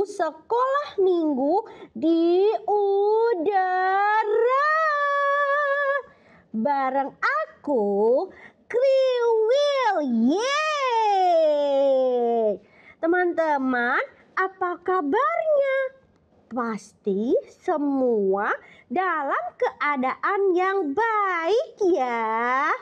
waktu sekolah minggu di udara. Bareng aku, Kriwil. Yeay! Teman-teman, apa kabarnya? Pasti semua dalam keadaan yang baik ya.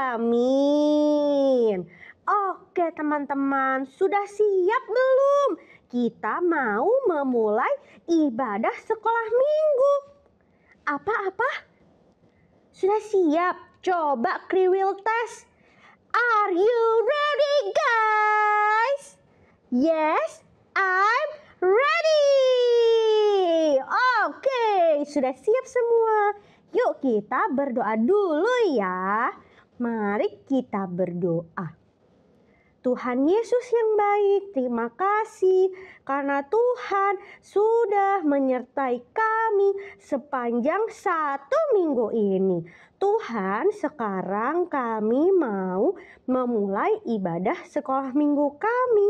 Amin. Oke teman-teman, sudah siap belum? Kita mau memulai ibadah sekolah minggu. Apa-apa? Sudah siap? Coba Kriwil tes. Are you ready guys? Yes, I'm ready. Oke, sudah siap semua. Yuk kita berdoa dulu ya. Mari kita berdoa. Tuhan Yesus yang baik, terima kasih karena Tuhan sudah menyertai kami sepanjang 1 minggu ini. Tuhan, sekarang kami mau memulai ibadah sekolah minggu kami.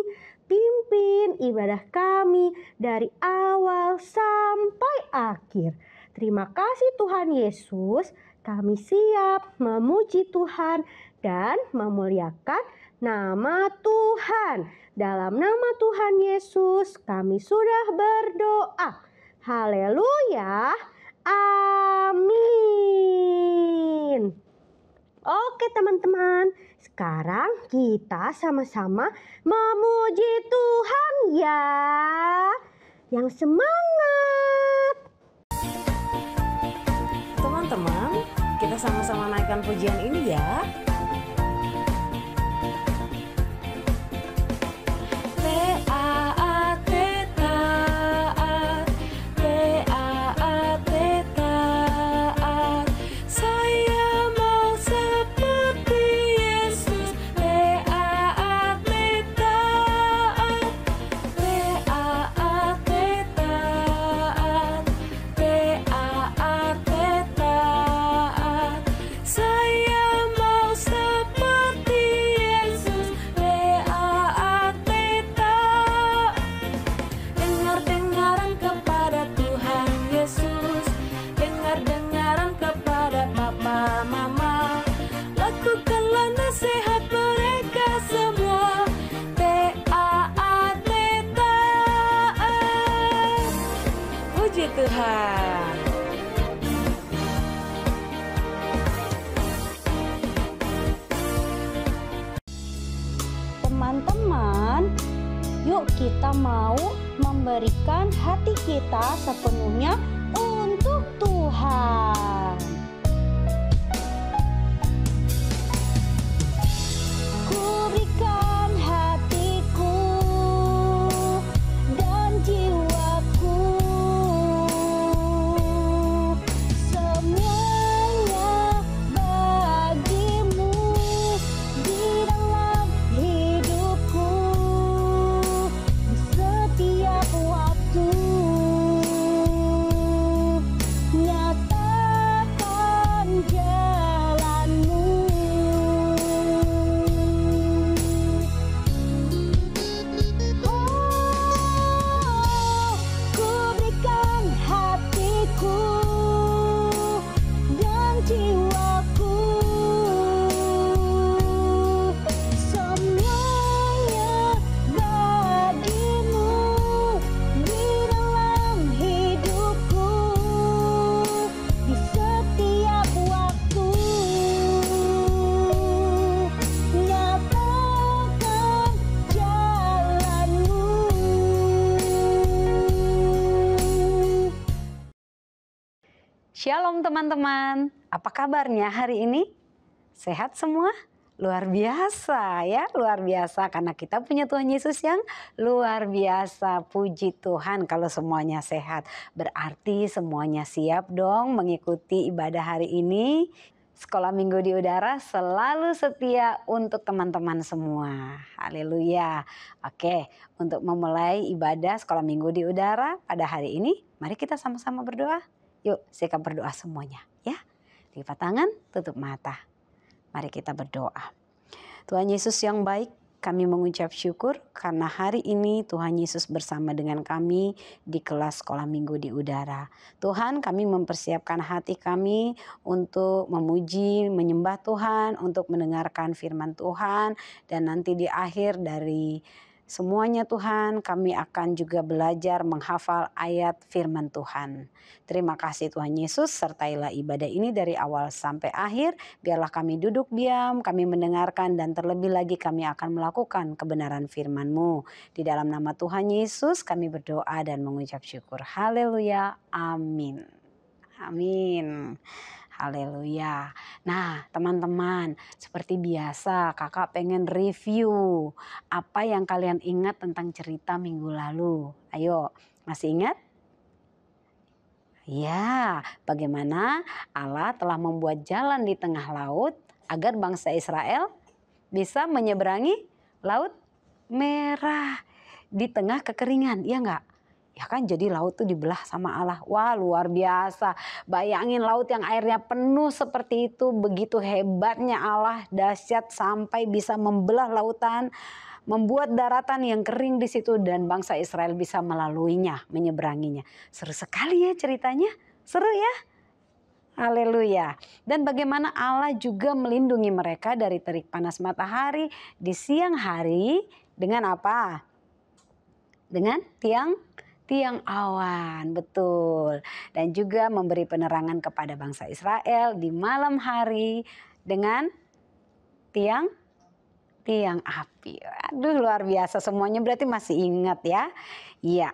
Pimpin ibadah kami dari awal sampai akhir. Terima kasih Tuhan Yesus, kami siap memuji Tuhan dan memuliakan nama Tuhan. Dalam nama Tuhan Yesus kami sudah berdoa. Haleluya. Amin. Oke teman-teman, sekarang kita sama-sama memuji Tuhan ya. Yang semangat. Teman-teman, kita sama-sama naikkan pujian ini ya. Tuhan. Teman-teman, yuk kita mau memberikan hati kita sepenuhnya untuk Tuhan. Ku berikan hatiku dan jiwaku, semuanya bagimu di dalam hidupku di setiap waktu. Nyatakan jalanmu. Oh, ku berikan hatiku dan jiwaku, semuanya bagimu di dalam hidupku di setiap waktu. Nyatakan jalanmu. Shalom teman-teman, apa kabarnya hari ini? Sehat semua? Luar biasa ya, luar biasa karena kita punya Tuhan Yesus yang luar biasa. Puji Tuhan kalau semuanya sehat. Berarti semuanya siap dong mengikuti ibadah hari ini. Sekolah Minggu di Udara selalu setia untuk teman-teman semua. Haleluya. Oke, untuk memulai ibadah Sekolah Minggu di Udara pada hari ini, mari kita sama-sama berdoa. Yuk, siap berdoa semuanya ya. Lipat tangan, tutup mata. Mari kita berdoa. Tuhan Yesus yang baik, kami mengucap syukur karena hari ini Tuhan Yesus bersama dengan kami di kelas sekolah minggu di udara. Tuhan, kami mempersiapkan hati kami untuk memuji, menyembah Tuhan, untuk mendengarkan firman Tuhan. Dan nanti di akhir dari semuanya Tuhan, kami akan juga belajar menghafal ayat firman Tuhan. Terima kasih Tuhan Yesus, sertailah ibadah ini dari awal sampai akhir. Biarlah kami duduk diam, kami mendengarkan, dan terlebih lagi kami akan melakukan kebenaran firman-Mu. Di dalam nama Tuhan Yesus kami berdoa dan mengucap syukur. Haleluya, amin. Amin. Haleluya. Nah teman-teman, seperti biasa kakak pengen review apa yang kalian ingat tentang cerita minggu lalu. Ayo, masih ingat? Ya, bagaimana Allah telah membuat jalan di tengah laut agar bangsa Israel bisa menyeberangi Laut Merah di tengah kekeringan, ya enggak? Ya kan, jadi laut itu dibelah sama Allah. Wah, luar biasa. Bayangin laut yang airnya penuh seperti itu. Begitu hebatnya Allah, dahsyat sampai bisa membelah lautan. Membuat daratan yang kering di situ dan bangsa Israel bisa melaluinya, menyeberanginya. Seru sekali ya ceritanya. Seru ya? Haleluya. Dan bagaimana Allah juga melindungi mereka dari terik panas matahari di siang hari dengan apa? Dengan tiang awan, betul. Dan juga memberi penerangan kepada bangsa Israel di malam hari dengan tiang api. Aduh, luar biasa, semuanya berarti masih ingat ya. Iya.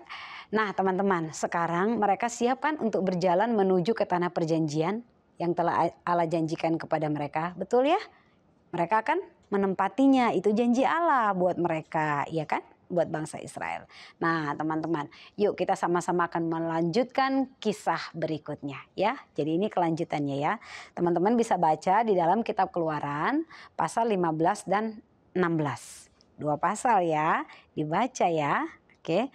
Nah teman-teman, sekarang mereka siapkan untuk berjalan menuju ke tanah perjanjian yang telah Allah janjikan kepada mereka. Betul ya? Mereka akan menempatinya, itu janji Allah buat mereka, ya kan? Buat bangsa Israel. Nah teman-teman, yuk kita sama-sama akan melanjutkan kisah berikutnya ya. Jadi ini kelanjutannya ya. Teman-teman bisa baca di dalam kitab Keluaran pasal 15 dan 16. 2 pasal ya, dibaca ya. Oke.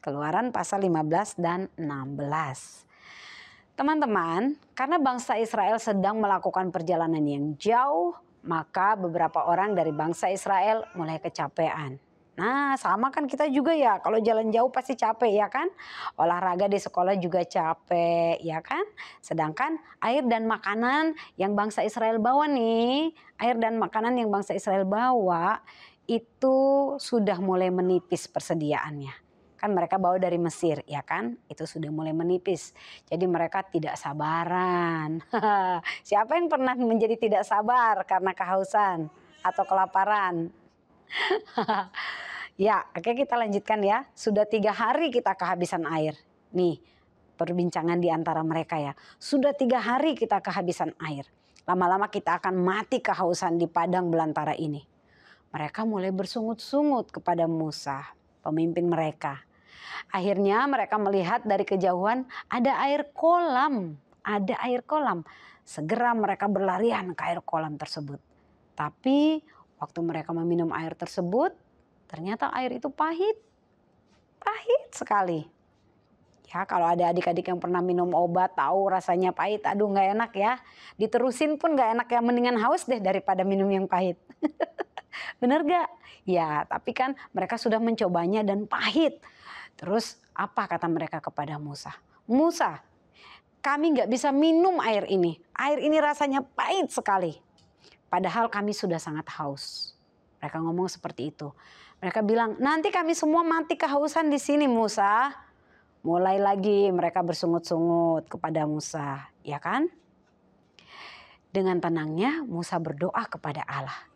Keluaran pasal 15 dan 16. Teman-teman, karena bangsa Israel sedang melakukan perjalanan yang jauh, maka beberapa orang dari bangsa Israel mulai kecapean. Nah sama kan kita juga ya, kalau jalan jauh pasti capek ya kan. Olahraga di sekolah juga capek ya kan. Sedangkan air dan makanan yang bangsa Israel bawa nih, air dan makanan yang bangsa Israel bawa itu sudah mulai menipis persediaannya. Kan mereka bawa dari Mesir ya kan, itu sudah mulai menipis. Jadi mereka tidak sabaran. Siapa yang pernah menjadi tidak sabar karena kehausan atau kelaparan? Ya, oke kita lanjutkan ya. Sudah 3 hari kita kehabisan air. Nih, perbincangan di antara mereka ya. Sudah 3 hari kita kehabisan air. Lama-lama kita akan mati kehausan di padang belantara ini. Mereka mulai bersungut-sungut kepada Musa, pemimpin mereka. Akhirnya mereka melihat dari kejauhan ada air kolam. Ada air kolam. Segera mereka berlarian ke air kolam tersebut. Tapi waktu mereka meminum air tersebut, ternyata air itu pahit. Pahit sekali. Ya, kalau ada adik-adik yang pernah minum obat tahu rasanya pahit. Aduh, nggak enak ya. Diterusin pun nggak enak ya. Mendingan haus deh daripada minum yang pahit. Bener gak? Ya, tapi kan mereka sudah mencobanya dan pahit. Terus apa kata mereka kepada Musa? Musa, kami nggak bisa minum air ini. Air ini rasanya pahit sekali. Padahal kami sudah sangat haus. Mereka ngomong seperti itu. Mereka bilang, nanti kami semua mati kehausan di sini Musa. Mulai lagi mereka bersungut-sungut kepada Musa, ya kan? Dengan tenangnya Musa berdoa kepada Allah.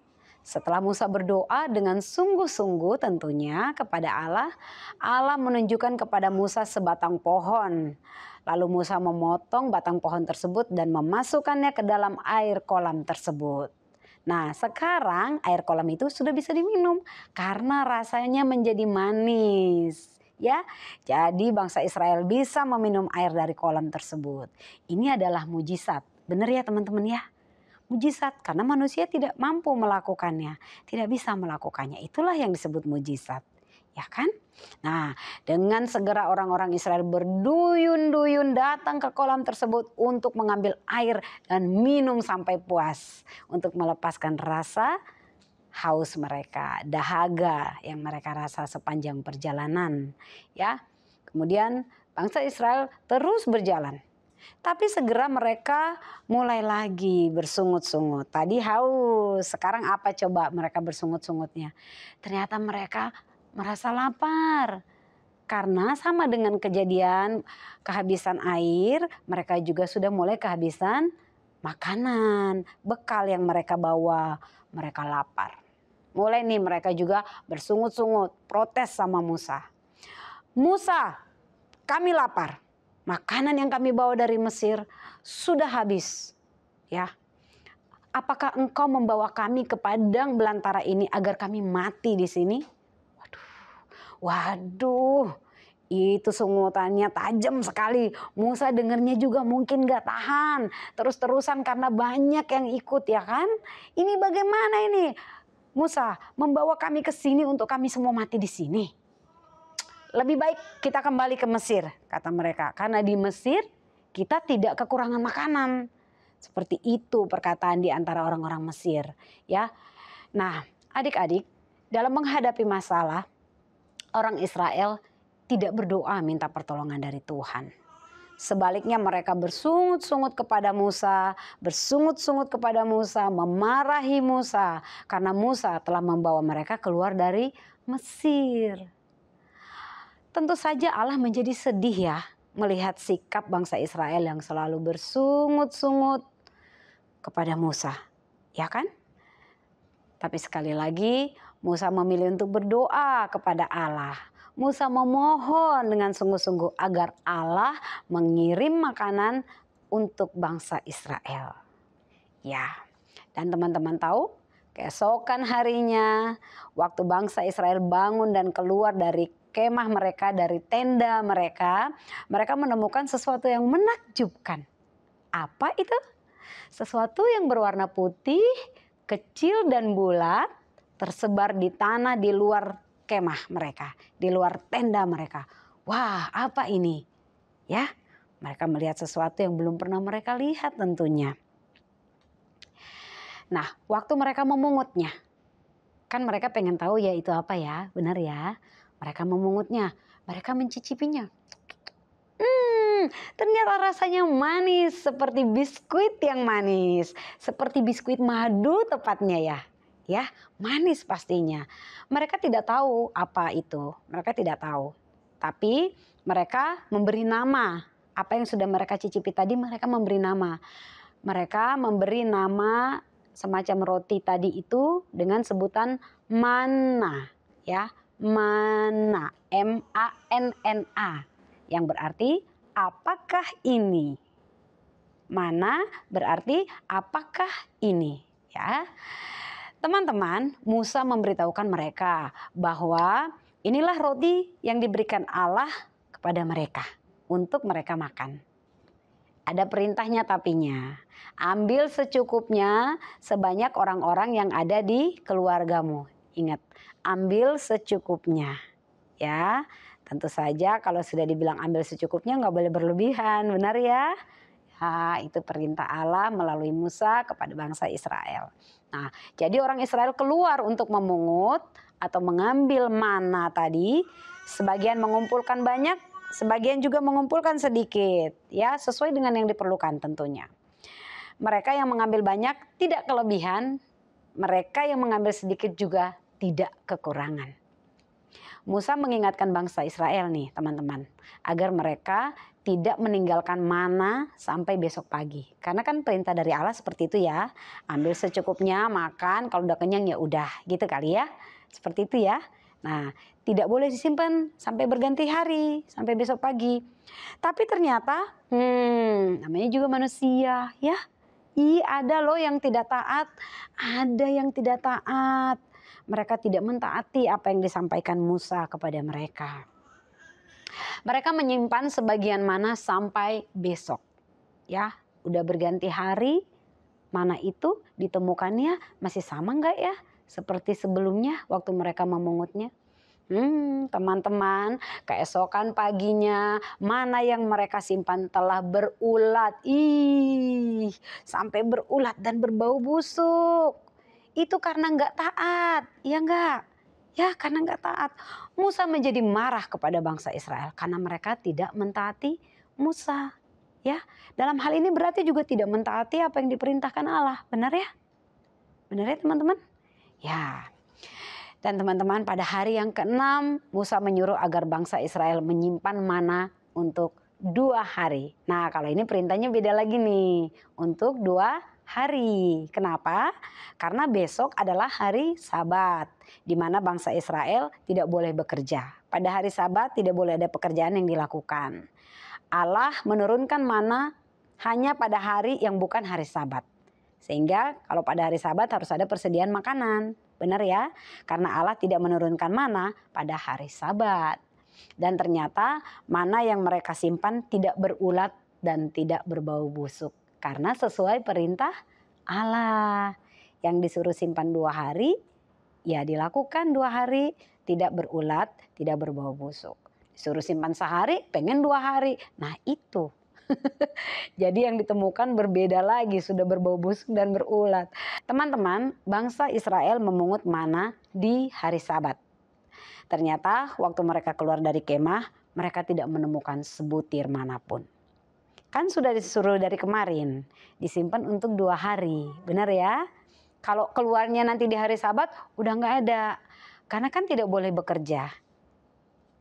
Setelah Musa berdoa dengan sungguh-sungguh tentunya kepada Allah, Allah menunjukkan kepada Musa sebatang pohon. Lalu Musa memotong batang pohon tersebut dan memasukkannya ke dalam air kolam tersebut. Nah sekarang air kolam itu sudah bisa diminum karena rasanya menjadi manis. Ya, jadi bangsa Israel bisa meminum air dari kolam tersebut. Ini adalah mujizat, benar ya teman-teman ya? Mujizat karena manusia tidak mampu melakukannya, tidak bisa melakukannya. Itulah yang disebut mujizat, ya kan? Nah, dengan segera orang-orang Israel berduyun-duyun datang ke kolam tersebut untuk mengambil air dan minum sampai puas untuk melepaskan rasa haus mereka, dahaga yang mereka rasa sepanjang perjalanan, ya. Kemudian bangsa Israel terus berjalan. Tapi segera mereka mulai lagi bersungut-sungut. Tadi haus, sekarang apa coba mereka bersungut-sungutnya? Ternyata mereka merasa lapar. Karena sama dengan kejadian kehabisan air, mereka juga sudah mulai kehabisan makanan, bekal yang mereka bawa. Mereka lapar. Mulai nih mereka juga bersungut-sungut, protes sama Musa. Musa, kami lapar. Makanan yang kami bawa dari Mesir sudah habis. Ya. Apakah engkau membawa kami ke padang belantara ini agar kami mati di sini? Waduh, itu sungutannya tajam sekali. Musa dengernya juga mungkin gak tahan. Terus-terusan karena banyak yang ikut, ya kan. Ini bagaimana ini? Musa membawa kami ke sini untuk kami semua mati di sini. Lebih baik kita kembali ke Mesir, kata mereka. Karena di Mesir kita tidak kekurangan makanan. Seperti itu perkataan di antara orang-orang Mesir, ya. Nah, adik-adik, dalam menghadapi masalah, orang Israel tidak berdoa minta pertolongan dari Tuhan. Sebaliknya mereka bersungut-sungut kepada Musa, memarahi Musa karena Musa telah membawa mereka keluar dari Mesir. Tentu saja Allah menjadi sedih ya melihat sikap bangsa Israel yang selalu bersungut-sungut kepada Musa, ya kan? Tapi sekali lagi Musa memilih untuk berdoa kepada Allah. Musa memohon dengan sungguh-sungguh agar Allah mengirim makanan untuk bangsa Israel. Ya, dan teman-teman tahu keesokan harinya waktu bangsa Israel bangun dan keluar dari kemah mereka, dari tenda mereka, mereka menemukan sesuatu yang menakjubkan. Apa itu? Sesuatu yang berwarna putih, kecil dan bulat, tersebar di tanah di luar kemah mereka, di luar tenda mereka. Wah, apa ini? Ya, mereka melihat sesuatu yang belum pernah mereka lihat tentunya. Nah, waktu mereka memungutnya, kan mereka pengen tahu ya itu apa ya, benar ya. Mereka memungutnya, mereka mencicipinya. Ternyata rasanya manis seperti biskuit yang manis, seperti biskuit madu tepatnya ya. Ya, manis pastinya. Mereka tidak tahu apa itu, mereka tidak tahu. Tapi mereka memberi nama, apa yang sudah mereka cicipi tadi mereka memberi nama. Mereka memberi nama semacam roti tadi itu dengan sebutan manna, ya, manna, M-A-N-N-A, yang berarti apakah ini? Mana berarti apakah ini, ya. Teman-teman, Musa memberitahukan mereka bahwa inilah roti yang diberikan Allah kepada mereka untuk mereka makan. Ada perintahnya tapinya, ambil secukupnya sebanyak orang-orang yang ada di keluargamu. Ingat, ambil secukupnya, ya. Tentu saja kalau sudah dibilang ambil secukupnya nggak boleh berlebihan, benar ya? Ya, itu perintah Allah melalui Musa kepada bangsa Israel. Nah, jadi orang Israel keluar untuk memungut atau mengambil mana tadi. Sebagian mengumpulkan banyak, sebagian juga mengumpulkan sedikit, ya, sesuai dengan yang diperlukan tentunya. Mereka yang mengambil banyak tidak kelebihan, mereka yang mengambil sedikit juga tidak kekurangan. Musa mengingatkan bangsa Israel nih teman-teman, agar mereka tidak meninggalkan mana sampai besok pagi. Karena kan perintah dari Allah seperti itu ya, ambil secukupnya, makan, kalau udah kenyang ya udah, gitu kali ya. Seperti itu ya. Nah, tidak boleh disimpan sampai berganti hari, sampai besok pagi. Tapi ternyata, namanya juga manusia ya. Ada loh yang tidak taat, ada yang tidak taat. Mereka tidak mentaati apa yang disampaikan Musa kepada mereka. Mereka menyimpan sebagian mana sampai besok. Ya, udah berganti hari, mana itu ditemukannya masih sama enggak ya? Seperti sebelumnya waktu mereka memungutnya. Teman-teman, keesokan paginya mana yang mereka simpan telah berulat. Sampai berulat dan berbau busuk. itu karena nggak taat, ya nggak? Ya karena nggak taat. Musa menjadi marah kepada bangsa Israel karena mereka tidak mentaati Musa. Ya, dalam hal ini berarti juga tidak mentaati apa yang diperintahkan Allah, benar ya? Benar ya teman-teman? Ya. Dan teman-teman, pada hari yang ke-6 Musa menyuruh agar bangsa Israel menyimpan mana untuk 2 hari. Nah, kalau ini perintahnya beda lagi nih, untuk 2 hari. Kenapa? Karena besok adalah hari Sabat, di mana bangsa Israel tidak boleh bekerja. Pada hari Sabat tidak boleh ada pekerjaan yang dilakukan. Allah menurunkan mana hanya pada hari yang bukan hari Sabat. Sehingga kalau pada hari Sabat harus ada persediaan makanan. Benar ya? Karena Allah tidak menurunkan mana pada hari Sabat. Dan ternyata mana yang mereka simpan tidak berulat dan tidak berbau busuk. Karena sesuai perintah Allah. Yang disuruh simpan 2 hari, ya dilakukan 2 hari, tidak berulat, tidak berbau busuk. Disuruh simpan sehari, pengen 2 hari. Nah itu. Jadi yang ditemukan berbeda lagi, sudah berbau busuk dan berulat. Teman-teman, bangsa Israel memungut mana di hari Sabat. Ternyata waktu mereka keluar dari kemah, mereka tidak menemukan sebutir manapun. Kan sudah disuruh dari kemarin, disimpan untuk 2 hari, benar ya? Kalau keluarnya nanti di hari Sabat, udah nggak ada. Karena kan tidak boleh bekerja.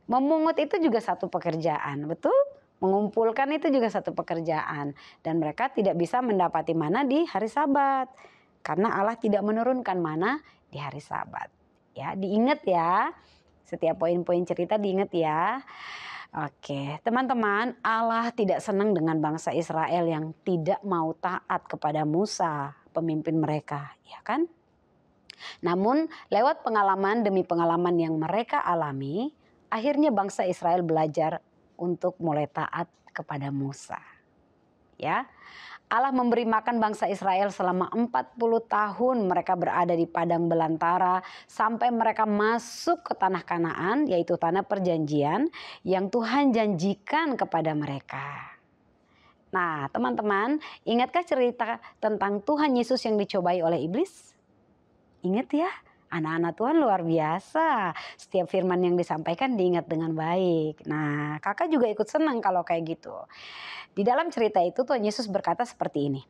Memungut itu juga satu pekerjaan, betul? Mengumpulkan itu juga satu pekerjaan. Dan mereka tidak bisa mendapati mana di hari Sabat. Karena Allah tidak menurunkan mana di hari Sabat. Ya, diingat ya. Setiap poin-poin cerita diingat ya. Oke, teman-teman, Allah tidak senang dengan bangsa Israel yang tidak mau taat kepada Musa, pemimpin mereka, ya kan? Namun, lewat pengalaman demi pengalaman yang mereka alami, akhirnya bangsa Israel belajar untuk mulai taat kepada Musa. Ya. Allah memberi makan bangsa Israel selama 40 tahun mereka berada di padang belantara sampai mereka masuk ke tanah Kanaan, yaitu tanah perjanjian yang Tuhan janjikan kepada mereka. Nah, teman-teman, ingatkah cerita tentang Tuhan Yesus yang dicobai oleh iblis? Ingat ya? Anak-anak Tuhan luar biasa. Setiap firman yang disampaikan diingat dengan baik. Nah, kakak juga ikut senang kalau kayak gitu. Di dalam cerita itu Tuhan Yesus berkata seperti ini.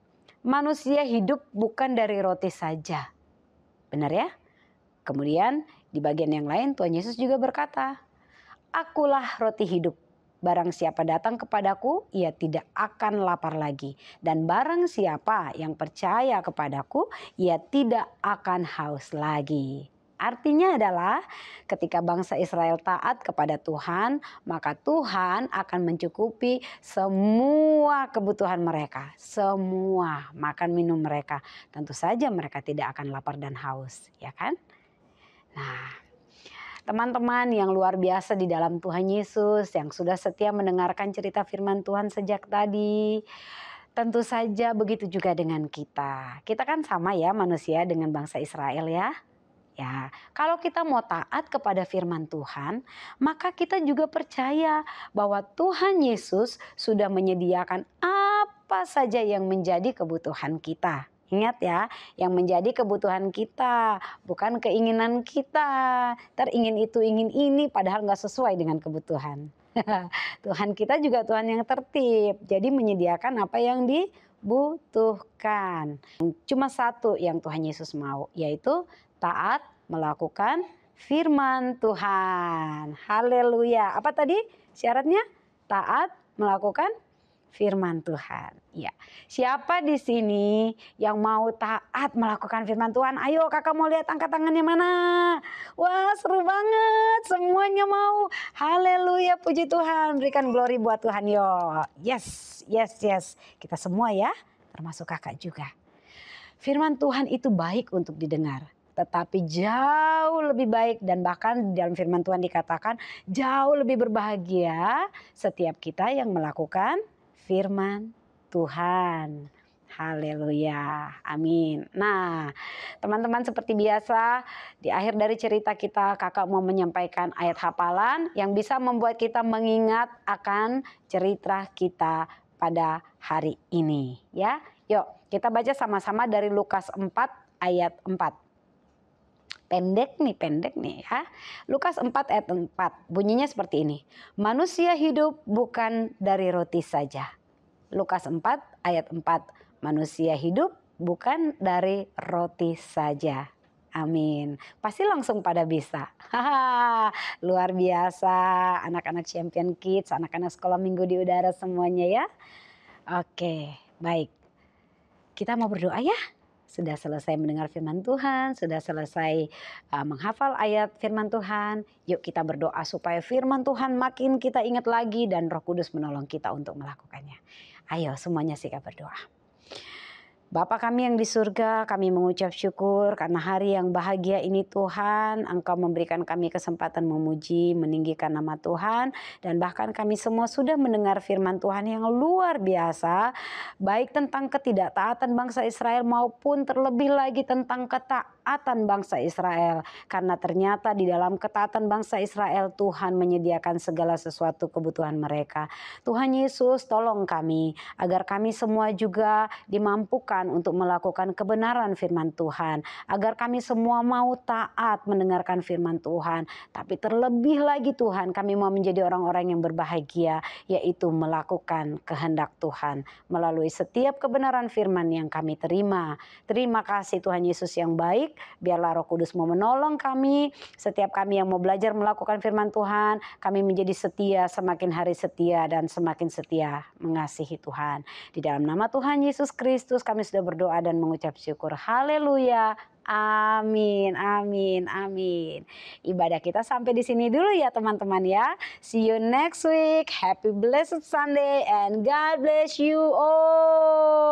Manusia hidup bukan dari roti saja. Benar ya? Kemudian di bagian yang lain Tuhan Yesus juga berkata, Akulah roti hidup. Barang siapa datang kepadaku, ia tidak akan lapar lagi. Dan barang siapa yang percaya kepadaku, ia tidak akan haus lagi. Artinya adalah ketika bangsa Israel taat kepada Tuhan, maka Tuhan akan mencukupi semua kebutuhan mereka. Semua makan minum mereka. Tentu saja mereka tidak akan lapar dan haus, ya kan? Nah, teman-teman yang luar biasa di dalam Tuhan Yesus yang sudah setia mendengarkan cerita firman Tuhan sejak tadi. Tentu saja begitu juga dengan kita. Kita kan sama ya manusia dengan bangsa Israel ya. Ya, kalau kita mau taat kepada firman Tuhan, maka kita juga percaya bahwa Tuhan Yesus sudah menyediakan apa saja yang menjadi kebutuhan kita. Ingat ya, yang menjadi kebutuhan kita, bukan keinginan kita. Ingin itu, ingin ini, padahal nggak sesuai dengan kebutuhan. Tuhan kita juga Tuhan yang tertib, jadi menyediakan apa yang dibutuhkan. Cuma satu yang Tuhan Yesus mau, yaitu taat melakukan firman Tuhan. Haleluya. Apa tadi syaratnya? Taat melakukan firman Tuhan. Ya. Siapa di sini yang mau taat melakukan firman Tuhan? Ayo kakak mau lihat angkat tangannya mana? Wah seru banget. Semuanya mau. Haleluya, puji Tuhan. Berikan glory buat Tuhan. Yo. Yes, yes, yes. Kita semua ya. Termasuk kakak juga. Firman Tuhan itu baik untuk didengar. Tetapi jauh lebih baik dan bahkan di dalam firman Tuhan dikatakan jauh lebih berbahagia setiap kita yang melakukan firman Tuhan. Haleluya, amin. Nah teman-teman seperti biasa di akhir dari cerita kita kakak mau menyampaikan ayat hafalan yang bisa membuat kita mengingat akan cerita kita pada hari ini. Ya, yuk kita baca sama-sama dari Lukas 4 ayat 4. Pendek nih ya. Lukas 4 ayat 4 bunyinya seperti ini. Manusia hidup bukan dari roti saja. Lukas 4 ayat 4. Manusia hidup bukan dari roti saja. Amin. Pasti langsung pada bisa. Haha, luar biasa anak-anak Champion Kids, anak-anak sekolah minggu di udara semuanya ya. Oke, baik. Kita mau berdoa ya. Sudah selesai mendengar firman Tuhan, sudah selesai menghafal ayat firman Tuhan. Yuk kita berdoa supaya firman Tuhan makin kita ingat lagi dan Roh Kudus menolong kita untuk melakukannya. Ayo semuanya sikap berdoa. Bapa kami yang di surga, kami mengucap syukur karena hari yang bahagia ini Tuhan, Engkau memberikan kami kesempatan memuji, meninggikan nama Tuhan. Dan bahkan kami semua sudah mendengar firman Tuhan yang luar biasa, baik tentang ketidaktaatan bangsa Israel maupun terlebih lagi tentang ketaatan bangsa Israel. Karena ternyata di dalam ketaatan bangsa Israel, Tuhan menyediakan segala sesuatu kebutuhan mereka. Tuhan Yesus tolong kami, agar kami semua juga dimampukan untuk melakukan kebenaran firman Tuhan, agar kami semua mau taat mendengarkan firman Tuhan. Tapi terlebih lagi Tuhan, kami mau menjadi orang-orang yang berbahagia, yaitu melakukan kehendak Tuhan melalui setiap kebenaran firman yang kami terima. Terima kasih Tuhan Yesus yang baik. Biarlah Roh Kudus mau menolong kami, setiap kami yang mau belajar melakukan firman Tuhan, kami menjadi setia, semakin hari setia dan semakin setia mengasihi Tuhan. Di dalam nama Tuhan Yesus Kristus kami sudah berdoa dan mengucap syukur. Haleluya. Amin, amin, amin. Ibadah kita sampai di sini dulu ya teman-teman ya. See you next week. Happy blessed Sunday and God bless you all.